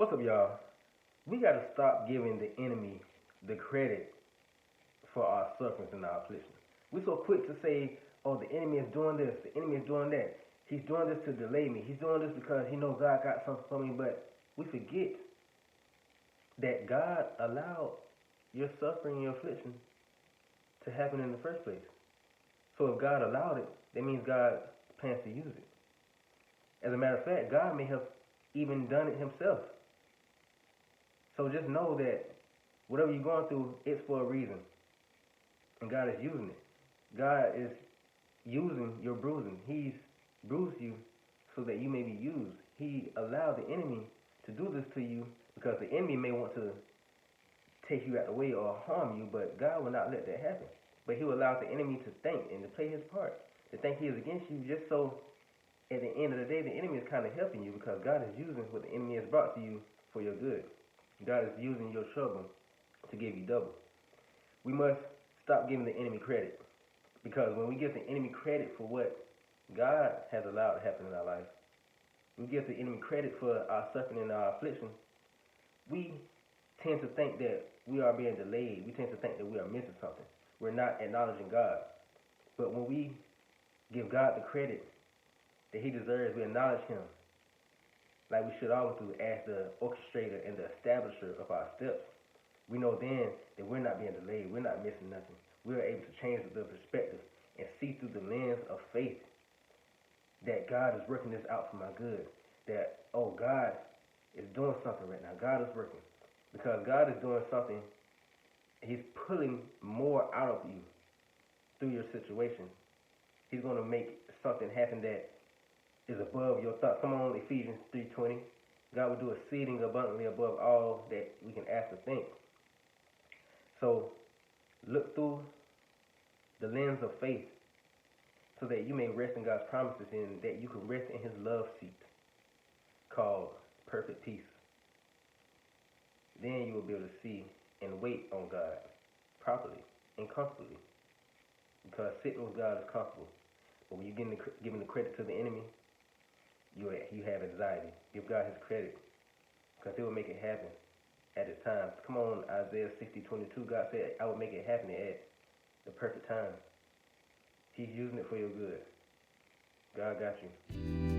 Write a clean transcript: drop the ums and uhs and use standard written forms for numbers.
What's up, y'all? We got to stop giving the enemy the credit for our sufferings and our afflictions. We're so quick to say, oh, the enemy is doing this, the enemy is doing that. He's doing this to delay me. He's doing this because he knows God got something for me. But we forget that God allowed your suffering and your affliction to happen in the first place. So if God allowed it, that means God plans to use it. As a matter of fact, God may have even done it himself. So just know that whatever you're going through, it's for a reason. And God is using it. God is using your bruising. He's bruised you so that you may be used. He allowed the enemy to do this to you because the enemy may want to take you out of the way or harm you, but God will not let that happen. But he will allow the enemy to think and to play his part, to think he is against you, just so at the end of the day, the enemy is kind of helping you because God is using what the enemy has brought to you for your good. God is using your trouble to give you double. We must stop giving the enemy credit, because when we give the enemy credit for what God has allowed to happen in our life, we give the enemy credit for our suffering and our affliction, we tend to think that we are being delayed. We tend to think that we are missing something. We're not acknowledging God. But when we give God the credit that he deserves, we acknowledge him like we should always do as the orchestrator and the establisher of our steps. We know then that we're not being delayed. We're not missing nothing. We're able to change the perspective and see through the lens of faith that God is working this out for my good. That, oh, God is doing something right now. God is working. Because God is doing something, he's pulling more out of you through your situation. He's going to make something happen that is above your thoughts. Come on, Ephesians 3:20. God will do exceeding abundantly above all that we can ask or think. So look through the lens of faith so that you may rest in God's promises and that you can rest in his love seat called perfect peace. Then you will be able to see and wait on God properly and comfortably, because sitting with God is comfortable. But when you're giving the credit to the enemy, you have anxiety. Give God his credit, because he will make it happen at his time. Come on, Isaiah 60:22. God said, I will make it happen at the perfect time. He's using it for your good. God got you.